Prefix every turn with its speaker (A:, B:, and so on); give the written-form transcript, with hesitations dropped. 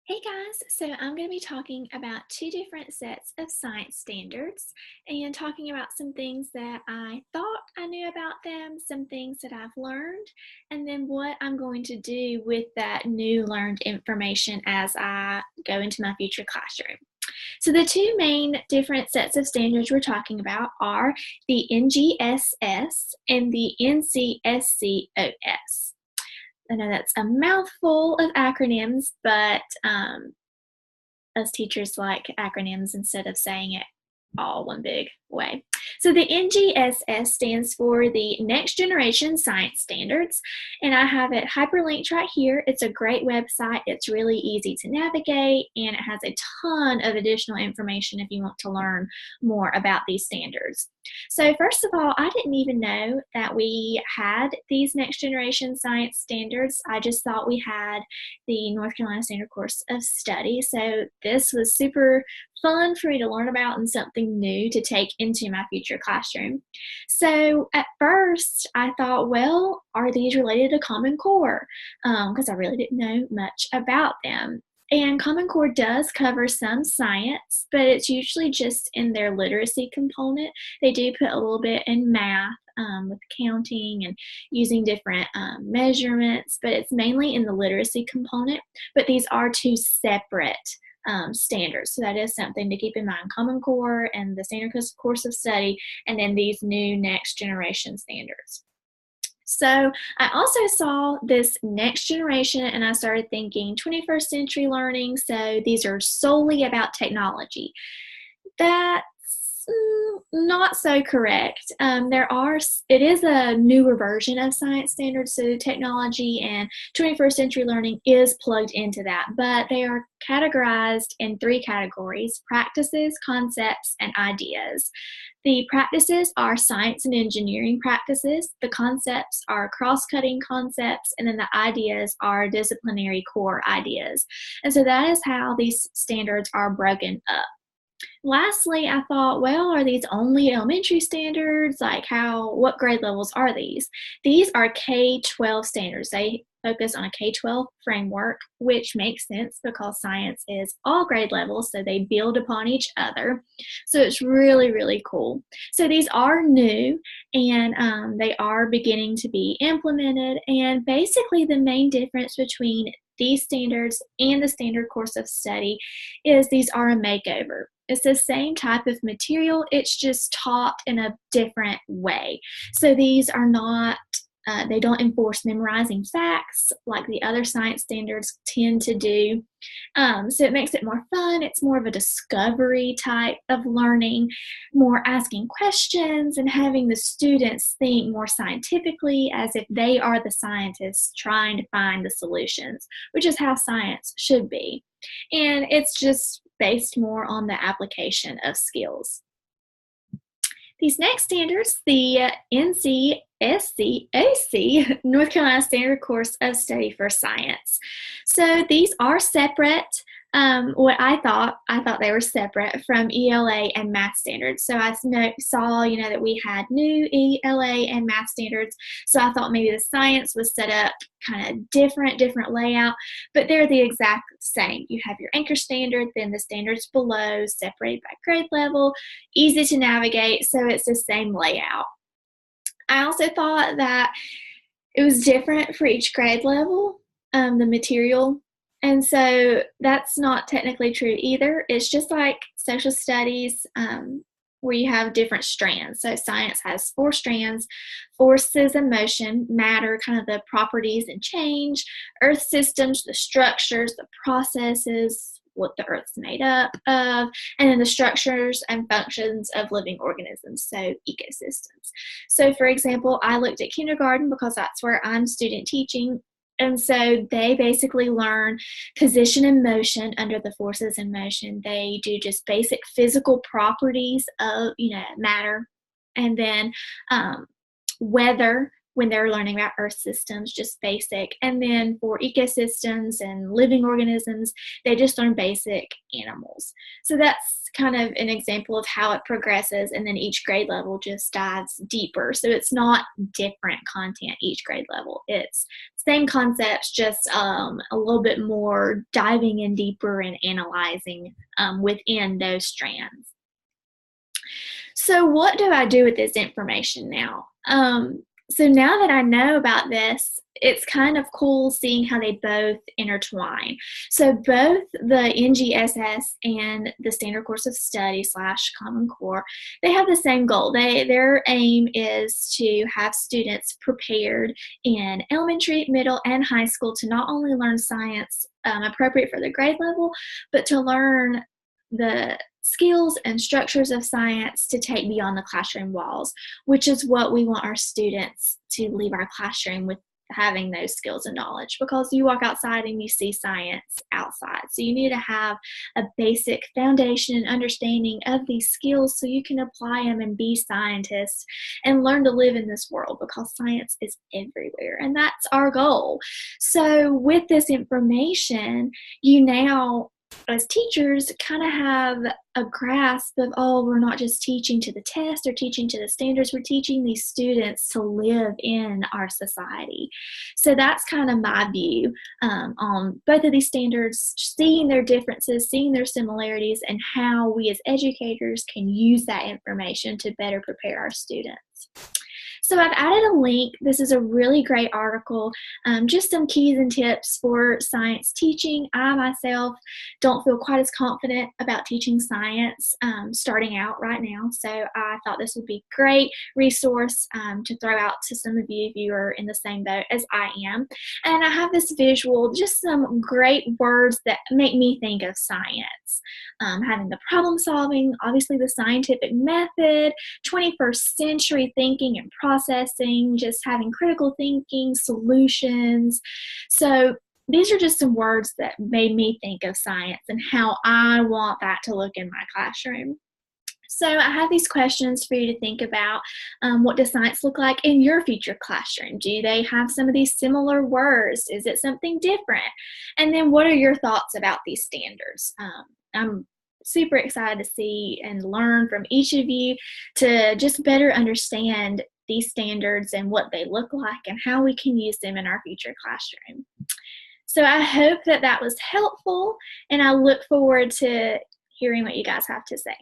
A: Hey guys, so I'm going to be talking about two different sets of science standards and talking about some things that I thought I knew about them, some things that I've learned, and then what I'm going to do with that new learned information as I go into my future classroom. So, the two main different sets of standards we're talking about are the NGSS and the NCSCOS. I know that's a mouthful of acronyms, but us teachers like acronyms instead of saying it all one big way. So the NGSS stands for the Next Generation Science Standards, and I have it hyperlinked right here. It's a great website. It's really easy to navigate, and it has a ton of additional information if you want to learn more about these standards. So first of all, I didn't even know that we had these Next Generation Science Standards. I just thought we had the North Carolina Standard Course of Study. So this was super fun for me to learn about and something new to take into my future classroom. So at first, I thought, well, are these related to Common Core? Because I really didn't know much about them. And Common Core does cover some science, but it's usually just in their literacy component. They do put a little bit in math with counting and using different measurements, but it's mainly in the literacy component. But these are two separate standards. So that is something to keep in mind. Common Core and the Standard Course of Study, and then these new next generation standards. So I also saw this next generation and I started thinking 21st century learning. So these are solely about technology. That's not so correct. It is a newer version of science standards, so technology and 21st century learning is plugged into that, but they are categorized in three categories: practices, concepts, and ideas. The practices are science and engineering practices, the concepts are cross-cutting concepts, and then the ideas are disciplinary core ideas. And so that is how these standards are broken up. Lastly, I thought, well, are these only elementary standards? What grade levels are these? These are K-12 standards. They focus on a K-12 framework, which makes sense because science is all grade levels, so they build upon each other. So it's really, really cool. So these are new, and they are beginning to be implemented. And basically, the main difference between these standards and the standard course of study is these are a makeover. It's the same type of material, it's just taught in a different way. So these are not, they don't enforce memorizing facts like the other science standards tend to do. So it makes it more fun. It's more of a discovery type of learning, more asking questions and having the students think more scientifically as if they are the scientists trying to find the solutions, which is how science should be. And it's just based more on the application of skills. These next standards, the NCSCOC, North Carolina Standard Course of Study for Science. So these are separate. What I thought they were separate from ELA and math standards. So I saw, that we had new ELA and math standards. So I thought maybe the science was set up kind of different layout, but they're the exact same. You have your anchor standard, then the standards below, separated by grade level, easy to navigate. So it's the same layout. I also thought that it was different for each grade level, the material. And so that's not technically true either. It's just like social studies, where you have different strands. So science has 4 strands: forces and motion, matter, kind of the properties and change, earth systems, the structures, the processes, what the earth's made up of, and then the structures and functions of living organisms, so ecosystems. So for example, I looked at kindergarten because that's where I'm student teaching. And so they basically learn position and motion under the forces and motion. They do just basic physical properties of, matter. And then weather, when they're learning about Earth systems, just basic. And then for ecosystems and living organisms, they just learn basic animals. So that's kind of an example of how it progresses, and then each grade level just dives deeper. So it's not different content each grade level. It's same concepts, just a little bit more diving in deeper and analyzing within those strands. So what do I do with this information now? So now that I know about this, it's kind of cool seeing how they both intertwine. So both the NGSS and the Standard Course of Study / Common Core, they have the same goal. Their aim is to have students prepared in elementary, middle, and high school to not only learn science appropriate for the grade level, but to learn the skills and structures of science to take beyond the classroom walls, which is what we want our students to leave our classroom with, having those skills and knowledge, because you walk outside and you see science outside. So you need to have a basic foundation and understanding of these skills so you can apply them and be scientists and learn to live in this world, because science is everywhere and that's our goal. So with this information, you now as teachers kind of have a grasp of, oh, we're not just teaching to the test or teaching to the standards, we're teaching these students to live in our society. So that's kind of my view on both of these standards, seeing their differences, seeing their similarities, and how we as educators can use that information to better prepare our students. So I've added a link. This is a really great article, just some keys and tips for science teaching. I myself don't feel quite as confident about teaching science starting out right now, so I thought this would be a great resource to throw out to some of you if you are in the same boat as I am. And I have this visual, just some great words that make me think of science. Having the problem solving, obviously the scientific method, 21st century thinking and processing, just having critical thinking, solutions. So these are just some words that made me think of science and how I want that to look in my classroom. So I have these questions for you to think about. What does science look like in your future classroom? Do they have some of these similar words? Is it something different? And then what are your thoughts about these standards? I'm super excited to see and learn from each of you to just better understand these standards and what they look like and how we can use them in our future classroom. So I hope that that was helpful, and I look forward to hearing what you guys have to say.